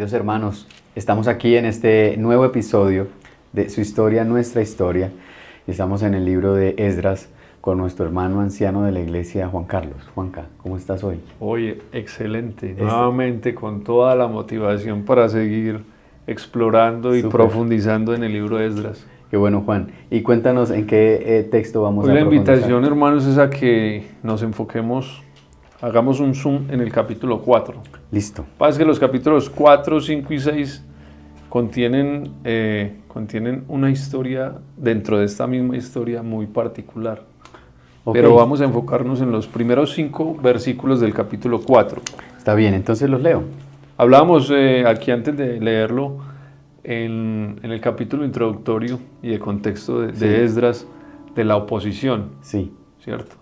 Queridos hermanos, estamos aquí en este nuevo episodio de Su Historia, Nuestra Historia. Estamos en el libro de Esdras con nuestro hermano anciano de la iglesia, Juan Carlos. Juanca, ¿cómo estás hoy? Oye, excelente. Nuevamente con toda la motivación para seguir explorando y Súper. profundizando en el libro de Esdras. Qué bueno, Juan. Y cuéntanos en qué texto vamos Hoy a la profundizar. invitación, hermanos, es a que nos enfoquemos, hagamos un zoom en el capítulo 4. Listo. Pasa que los capítulos 4, 5 y 6 contienen una historia dentro de esta misma historia muy particular. Ok. Pero vamos a enfocarnos en los primeros 5 versículos del capítulo 4. Está bien, entonces los leo. Hablábamos aquí antes de leerlo en el capítulo introductorio y de contexto Sí. de Esdras, de la oposición, Sí. ¿cierto?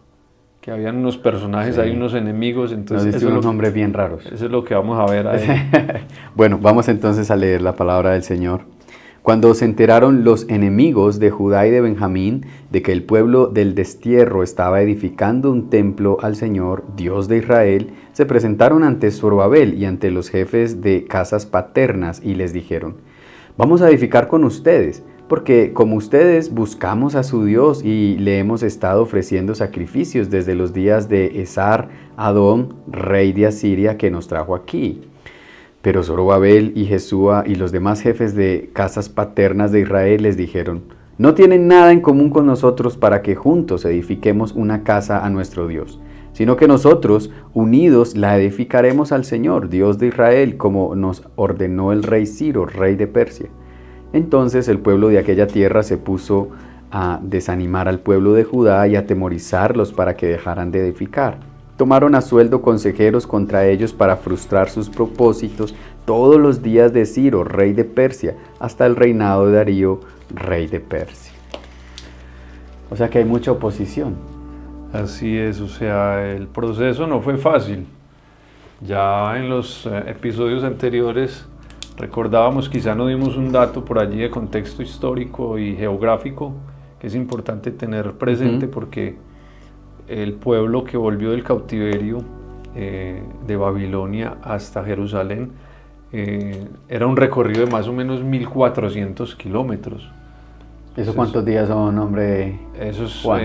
Que habían unos personajes, Sí. hay unos enemigos, Nos entonces diste unos nombres bien raros. eso es lo que vamos a ver ahí. Bueno, vamos entonces a leer la palabra del Señor. Cuando se enteraron los enemigos de Judá y de Benjamín de que el pueblo del destierro estaba edificando un templo al Señor, Dios de Israel, se presentaron ante Zorobabel y ante los jefes de casas paternas y les dijeron: vamos a edificar con ustedes, porque como ustedes buscamos a su Dios y le hemos estado ofreciendo sacrificios desde los días de Esar Adón, rey de Asiria, que nos trajo aquí. Pero Zorobabel y Jesúa y los demás jefes de casas paternas de Israel les dijeron: no tienen nada en común con nosotros para que juntos edifiquemos una casa a nuestro Dios, sino que nosotros, unidos, la edificaremos al Señor, Dios de Israel, como nos ordenó el rey Ciro, rey de Persia. Entonces el pueblo de aquella tierra se puso a desanimar al pueblo de Judá y a atemorizarlos para que dejaran de edificar. Tomaron a sueldo consejeros contra ellos para frustrar sus propósitos todos los días de Ciro, rey de Persia, hasta el reinado de Darío, rey de Persia. O sea que hay mucha oposición. Así es, o sea, el proceso no fue fácil. Ya en los episodios anteriores recordábamos, quizá no dimos un dato por allí de contexto histórico y geográfico que es importante tener presente, porque el pueblo que volvió del cautiverio de Babilonia hasta Jerusalén era un recorrido de más o menos 1400 kilómetros. ¿Eso cuántos días son, hombre? Esos Juan?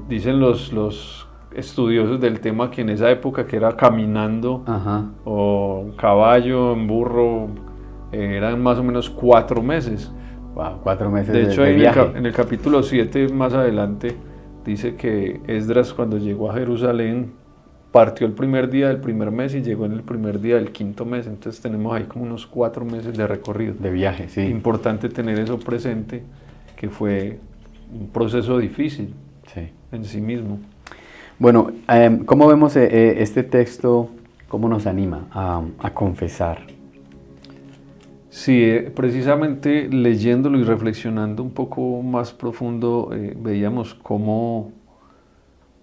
dicen los estudiosos del tema que en esa época, que era caminando, Ajá. o caballo, en burro, eran más o menos 4 meses. Wow, 4 meses De hecho, de ahí viaje. en el capítulo 7 más adelante dice que Esdras, cuando llegó a Jerusalén, partió el primer día del primer mes y llegó en el primer día del quinto mes. Entonces tenemos ahí como unos 4 meses de recorrido. De viaje, sí. Importante tener eso presente, que fue un proceso difícil Sí. en sí mismo. Bueno, ¿cómo vemos este texto? ¿Cómo nos anima a confesar? Sí, precisamente leyéndolo y reflexionando un poco más profundo, veíamos cómo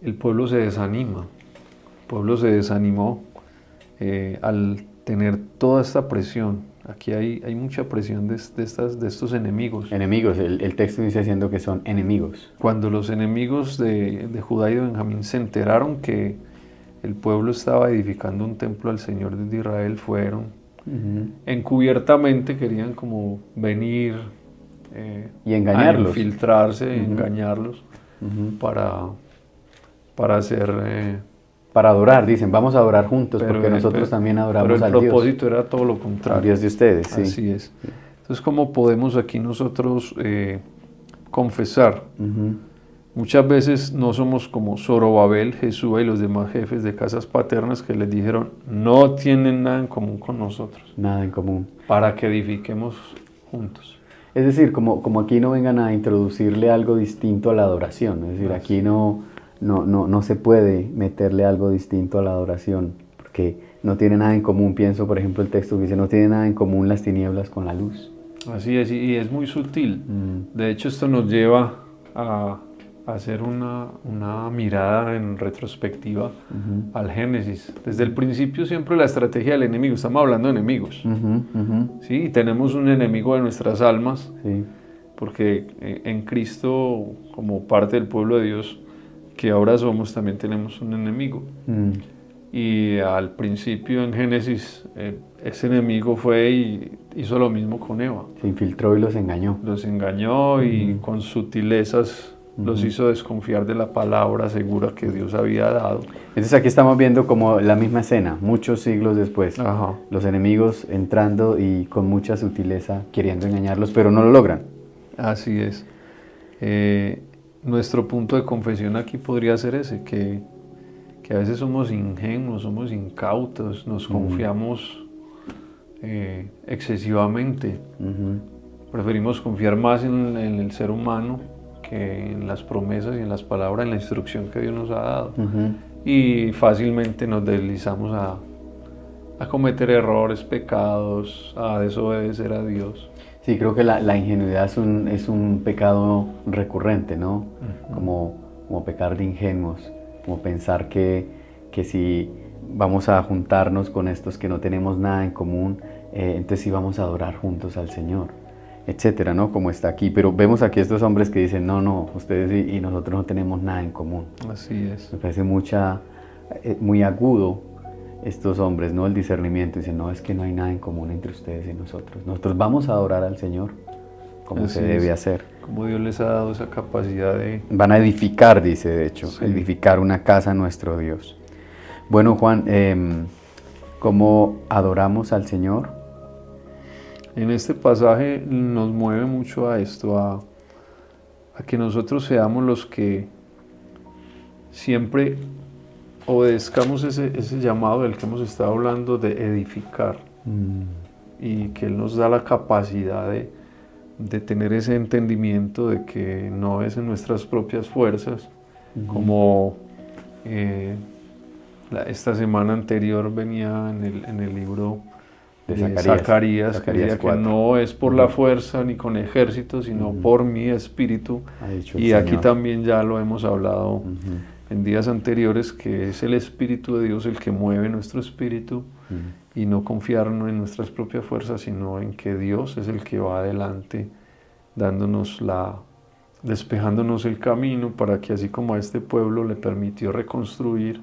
el pueblo se desanima. El pueblo se desanimó al tener toda esta presión. Aquí hay mucha presión de estos enemigos. Enemigos, el texto dice diciendo que son enemigos. Cuando los enemigos de Judá y de Benjamín se enteraron que el pueblo estaba edificando un templo al Señor de Israel, fueron encubiertamente, querían como venir Y engañarlos. a infiltrarse, engañarlos para hacer... Para adorar, dicen, vamos a adorar juntos, porque nosotros también adoramos pero al el Dios. propósito era todo lo Al contrario. Dios de ustedes, sí. Así es. Entonces, ¿cómo podemos aquí nosotros confesar? Muchas veces no somos como Zorobabel, Jesúa y los demás jefes de casas paternas que les dijeron: no tienen nada en común con nosotros, Nada en común. para que edifiquemos juntos. Es decir, como aquí no vengan a introducirle algo distinto a la adoración. Es decir, aquí no se puede meterle algo distinto a la adoración, porque no tiene nada en común. Pienso, por ejemplo, el texto que dice: no tiene nada en común las tinieblas con la luz. Así es, y es muy sutil. De hecho, esto nos lleva a hacer una mirada en retrospectiva al Génesis. Desde el principio siempre la estrategia del enemigo, estamos hablando de enemigos, ¿sí? Y tenemos un enemigo de nuestras almas, Sí. porque en Cristo, como parte del pueblo de Dios que ahora somos, también tenemos un enemigo. Y al principio en Génesis, ese enemigo fue y hizo lo mismo con Eva. Se infiltró y los engañó. Los engañó y con sutilezas los hizo desconfiar de la palabra segura que Dios había dado. Entonces aquí estamos viendo como la misma escena, muchos siglos después. Ajá. Los enemigos entrando y con mucha sutileza queriendo engañarlos, pero no lo logran. Así es. Nuestro punto de confesión aquí podría ser ese, que a veces somos ingenuos, somos incautos, nos confiamos excesivamente. Preferimos confiar más en el ser humano que en las promesas y en las palabras, en la instrucción que Dios nos ha dado. Y fácilmente nos deslizamos a cometer errores, pecados, a desobedecer a Dios. Sí, creo que la ingenuidad es un pecado recurrente, ¿no? Como pecar de ingenuos, como pensar que si vamos a juntarnos con estos que no tenemos nada en común, entonces sí vamos a adorar juntos al Señor, etcétera, ¿no? Como está aquí. Pero vemos aquí estos hombres que dicen, no, ustedes y nosotros no tenemos nada en común. Así es. Me parece muy agudo estos hombres, ¿no? El discernimiento. Dicen, no, es que no hay nada en común entre ustedes y nosotros. Nosotros vamos a adorar al Señor como Así se debe es. hacer. Como Dios les ha dado esa capacidad de... Van a edificar, dice de hecho, Sí. edificar una casa a nuestro Dios. Bueno, Juan, ¿cómo adoramos al Señor? En este pasaje nos mueve mucho a esto, a que nosotros seamos los que siempre obedezcamos ese llamado del que hemos estado hablando de edificar, y que Él nos da la capacidad de tener ese entendimiento de que no es en nuestras propias fuerzas, como esta semana anterior venía en el libro de Zacarías, que decía que 4. no es por la fuerza ni con ejército, sino por mi espíritu. Ha dicho el Y aquí Señor. también ya lo hemos hablado en días anteriores, que es el Espíritu de Dios el que mueve nuestro espíritu, y no confiarnos en nuestras propias fuerzas, sino en que Dios es el que va adelante, despejándonos el camino para que, así como a este pueblo le permitió reconstruir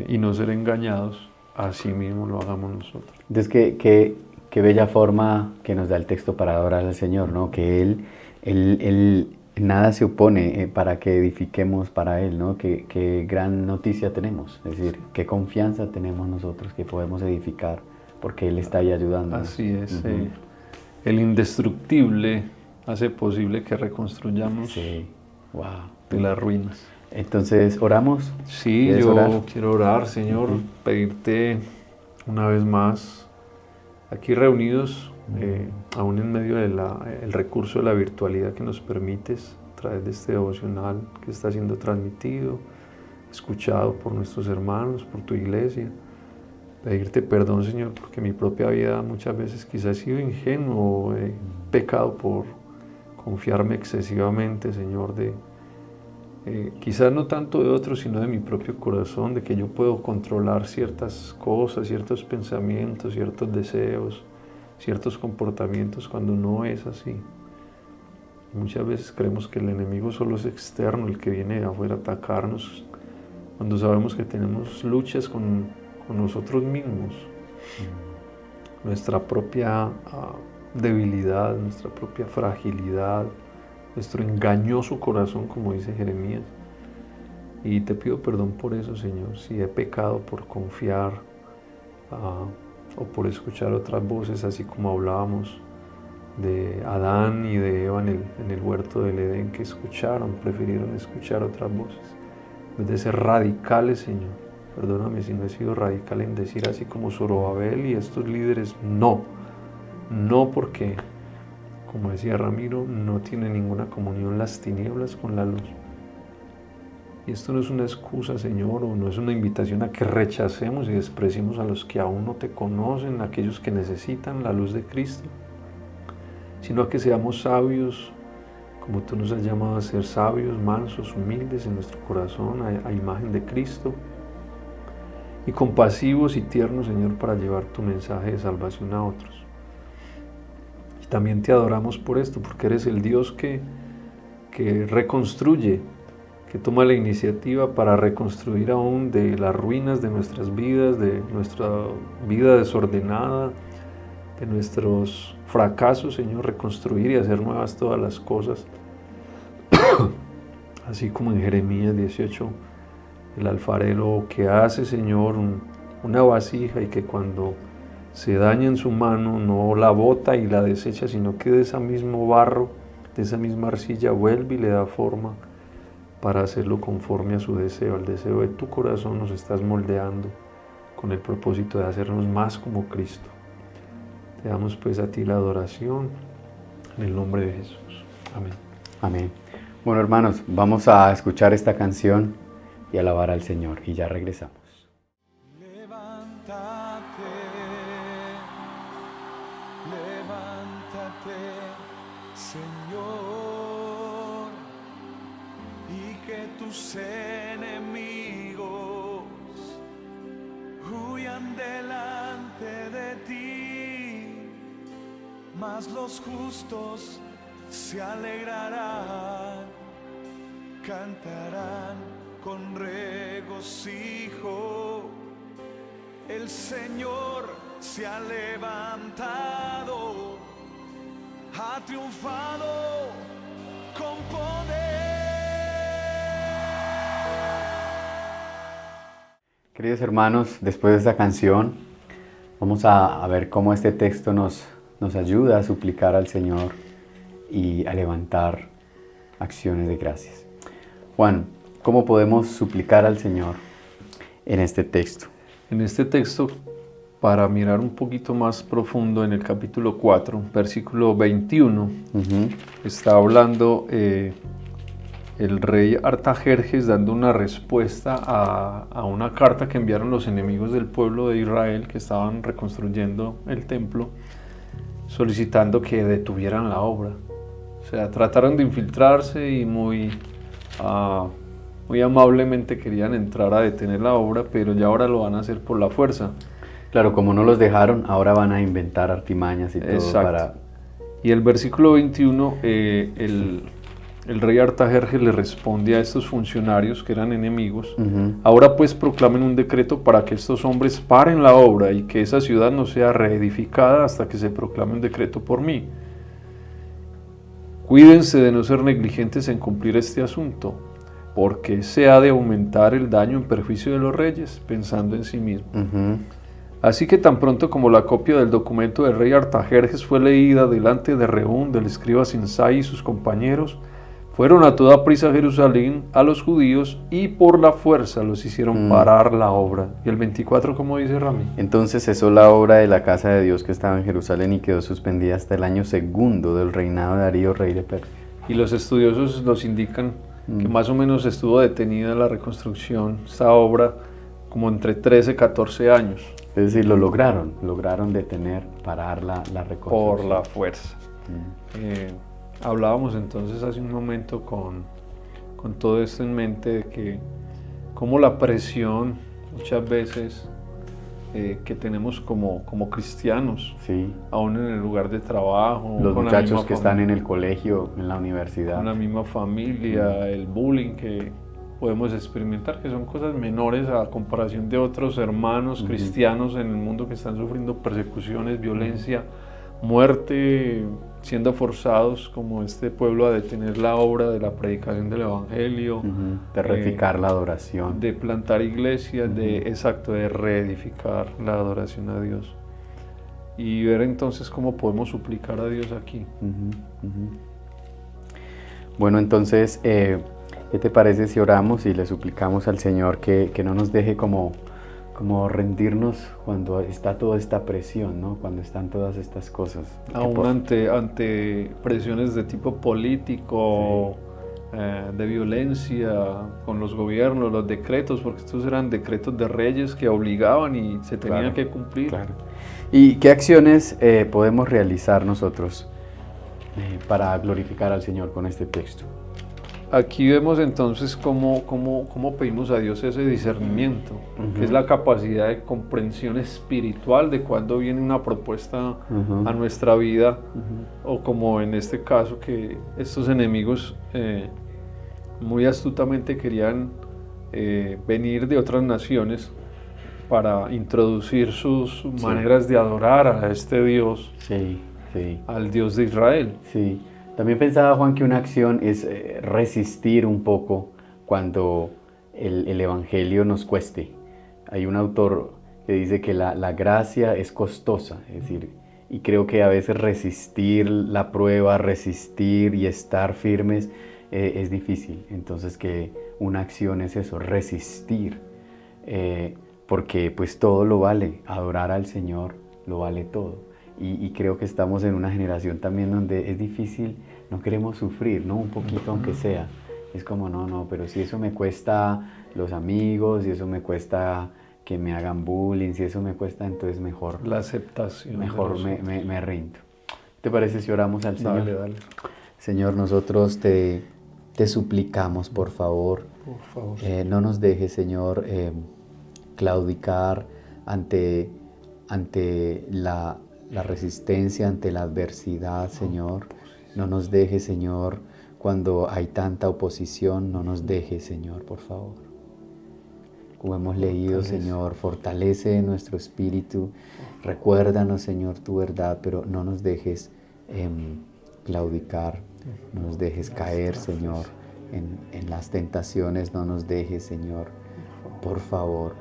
y no ser engañados, así mismo lo hagamos nosotros. Entonces, qué bella forma que nos da el texto para adorar al Señor, ¿no? Que Él nada se opone para que edifiquemos para Él, ¿no? Qué gran noticia tenemos, es decir, qué confianza tenemos nosotros que podemos edificar porque Él está ahí ayudándonos. Así es, el indestructible hace posible que reconstruyamos de las ruinas. Entonces, ¿oramos? Sí, ¿Quieres yo orar? quiero orar, Señor, pedirte una vez más, aquí reunidos, aún en medio del recurso de la virtualidad que nos permites, a través de este devocional que está siendo transmitido, escuchado por nuestros hermanos, por tu iglesia. Pedirte perdón, Señor, porque mi propia vida muchas veces quizás he sido ingenuo, he pecado por confiarme excesivamente, Señor, quizás no tanto de otros, sino de mi propio corazón, de que yo puedo controlar ciertas cosas, ciertos pensamientos, ciertos deseos, ciertos comportamientos, cuando no es así. Muchas veces creemos que el enemigo solo es externo, el que viene de afuera a atacarnos, cuando sabemos que tenemos luchas con nosotros mismos, nuestra propia debilidad, nuestra propia fragilidad, nuestro engañoso corazón, como dice Jeremías. Y te pido perdón por eso, Señor, si he pecado por confiar o por escuchar otras voces, así como hablábamos de Adán y de Eva en el huerto del Edén, que prefirieron escuchar otras voces, en vez de ser radicales, Señor. Perdóname si no he sido radical en decir, así como Zorobabel y estos líderes, no, porque, como decía Ramiro, no tiene ninguna comunión las tinieblas con la luz. Y esto no es una excusa, Señor, o no es una invitación a que rechacemos y despreciemos a los que aún no te conocen, a aquellos que necesitan la luz de Cristo, sino a que seamos sabios, como tú nos has llamado a ser sabios, mansos, humildes en nuestro corazón, a imagen de Cristo, y compasivos y tiernos, Señor, para llevar tu mensaje de salvación a otros. Y también te adoramos por esto, porque eres el Dios que reconstruye, que toma la iniciativa para reconstruir aún de las ruinas de nuestras vidas, de nuestra vida desordenada, de nuestros fracasos, Señor, reconstruir y hacer nuevas todas las cosas. Así como en Jeremías 18, el alfarero que hace, Señor, una vasija y que cuando se daña en su mano no la bota y la desecha, sino que de ese mismo barro, de esa misma arcilla vuelve y le da forma para hacerlo conforme a su deseo. El deseo de tu corazón nos estás moldeando con el propósito de hacernos más como Cristo. Te damos pues a ti la adoración en el nombre de Jesús. Amén. Amén. Bueno, hermanos, vamos a escuchar esta canción y alabar al Señor y ya regresamos. Levántate, Señor, y que tus enemigos huyan delante de ti, mas los justos se alegrarán, cantarán con regocijo. El Señor se ha levantado, ha triunfado con poder. Queridos hermanos, después de esta canción, vamos a ver cómo este texto nos ayuda a suplicar al Señor y a levantar acciones de gracias. Juan, ¿cómo podemos suplicar al Señor en este texto? En este texto, para mirar un poquito más profundo, en el capítulo 4, versículo 21, está hablando el rey Artajerjes dando una respuesta a una carta que enviaron los enemigos del pueblo de Israel que estaban reconstruyendo el templo, solicitando que detuvieran la obra. O sea, trataron de infiltrarse y muy amablemente querían entrar a detener la obra, pero ya ahora lo van a hacer por la fuerza. Claro, como no los dejaron, ahora van a inventar artimañas y todo. Exacto. Para... Y el versículo 21, el rey Artajerjes le responde a estos funcionarios que eran enemigos: ahora pues proclamen un decreto para que estos hombres paren la obra y que esa ciudad no sea reedificada hasta que se proclame un decreto por mí. Cuídense de no ser negligentes en cumplir este asunto, porque se ha de aumentar el daño en perjuicio de los reyes, pensando en sí mismo. Así que tan pronto como la copia del documento del rey Artajerjes fue leída delante de Rehum, del escriba Sinsai y sus compañeros, fueron a toda prisa a Jerusalén a los judíos y por la fuerza los hicieron parar la obra. Y el 24, ¿cómo dice Rami? Entonces cesó la obra de la casa de Dios que estaba en Jerusalén y quedó suspendida hasta el año segundo del reinado de Darío, rey de Persia. Y los estudiosos nos indican que más o menos estuvo detenida la reconstrucción, esta obra, como entre 13 y 14 años. Es decir, lograron detener, parar la reconstrucción. Por la fuerza. Hablábamos entonces hace un momento con todo esto en mente, de que como la presión muchas veces que tenemos como cristianos, sí, aún en el lugar de trabajo, los con muchachos que están en el colegio, en la universidad, con la misma familia, el bullying que podemos experimentar, que son cosas menores a comparación de otros hermanos cristianos en el mundo que están sufriendo persecuciones, violencia, muerte, siendo forzados como este pueblo a detener la obra de la predicación del evangelio, de reedificar la adoración, de plantar iglesias, de reedificar la adoración a Dios, y ver entonces cómo podemos suplicar a Dios aquí. Bueno, entonces, ¿qué te parece si oramos y le suplicamos al Señor que no nos deje como rendirnos cuando está toda esta presión, ¿no? Cuando están todas estas cosas? Aún ante presiones de tipo político, de violencia con los gobiernos, los decretos, porque estos eran decretos de reyes que obligaban y se tenían que cumplir. Claro. ¿Y qué acciones podemos realizar nosotros para glorificar al Señor con este texto? Aquí vemos entonces cómo pedimos a Dios ese discernimiento, que es la capacidad de comprensión espiritual de cuando viene una propuesta a nuestra vida, o como en este caso que estos enemigos muy astutamente querían venir de otras naciones para introducir sus maneras de adorar a este Dios, Sí, sí. al Dios de Israel. Sí, también pensaba Juan que una acción es resistir un poco cuando el Evangelio nos cueste. Hay un autor que dice que la gracia es costosa, es decir, y creo que a veces resistir la prueba, resistir y estar firmes es difícil. Entonces que una acción es eso, resistir, porque pues todo lo vale, adorar al Señor lo vale todo. Y creo que estamos en una generación también donde es difícil, no queremos sufrir, ¿no? Un poquito aunque sea. Es como, no, pero si eso me cuesta los amigos, si eso me cuesta que me hagan bullying, si eso me cuesta, entonces mejor, La aceptación. mejor me rindo. ¿Te parece si oramos al Señor? Dale, dale. Señor, nosotros te suplicamos, por favor, Por favor. no nos dejes, Señor, claudicar ante la resistencia, ante la adversidad, Señor. No nos dejes, Señor, cuando hay tanta oposición, no nos dejes, Señor, por favor. Como hemos leído, Señor, fortalece nuestro espíritu, recuérdanos, Señor, tu verdad, pero no nos dejes claudicar, no nos dejes caer, Señor, en las tentaciones, no nos dejes, Señor, por favor,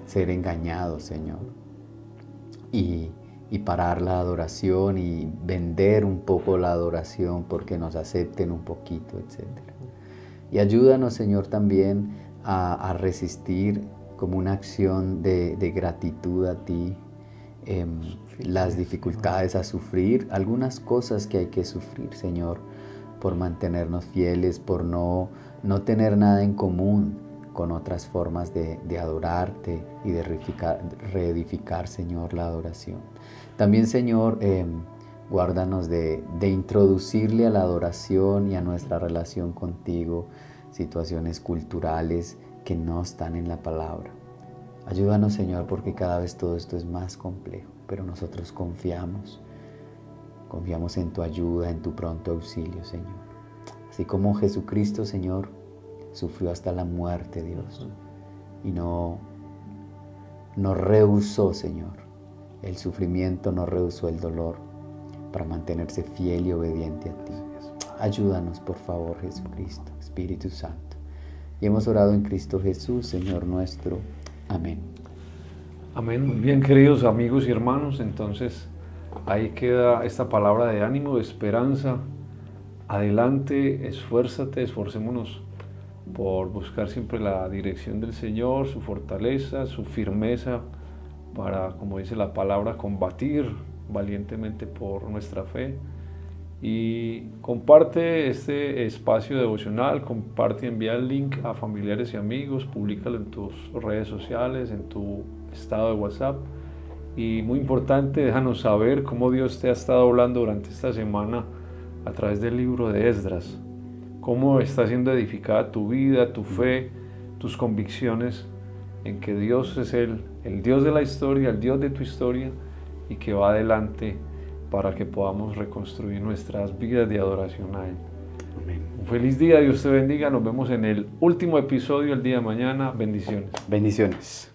ser engañados, Señor, y parar la adoración y vender un poco la adoración porque nos acepten un poquito, etc. Y ayúdanos, Señor, también a resistir como una acción de gratitud a ti, las dificultades, a sufrir algunas cosas que hay que sufrir, Señor, por mantenernos fieles, por no tener nada en común con otras formas de adorarte y de reedificar, Señor, la adoración. También, Señor, guárdanos de introducirle a la adoración y a nuestra relación contigo situaciones culturales que no están en la palabra. Ayúdanos, Señor, porque cada vez todo esto es más complejo, pero nosotros confiamos en tu ayuda, en tu pronto auxilio, Señor. Así como Jesucristo, Señor, sufrió hasta la muerte, Dios, y no rehusó, Señor, el sufrimiento, no rehusó el dolor para mantenerse fiel y obediente a ti. Ayúdanos, por favor, Jesucristo, Espíritu Santo. Y hemos orado en Cristo Jesús, Señor nuestro. Amén. Amén. Muy bien, queridos amigos y hermanos, entonces ahí queda esta palabra de ánimo, de esperanza. Adelante, esfuérzate, esforcémonos por buscar siempre la dirección del Señor, su fortaleza, su firmeza para, como dice la palabra, combatir valientemente por nuestra fe. Y comparte este espacio devocional, comparte, envía el link a familiares y amigos, públicalo en tus redes sociales, en tu estado de WhatsApp. Y muy importante, déjanos saber cómo Dios te ha estado hablando durante esta semana a través del libro de Esdras. Cómo está siendo edificada tu vida, tu fe, tus convicciones en que Dios es el Dios de la historia, el Dios de tu historia, y que va adelante para que podamos reconstruir nuestras vidas de adoración a Él. Amén. Un feliz día, Dios te bendiga. Nos vemos en el último episodio el día de mañana. Bendiciones. Bendiciones.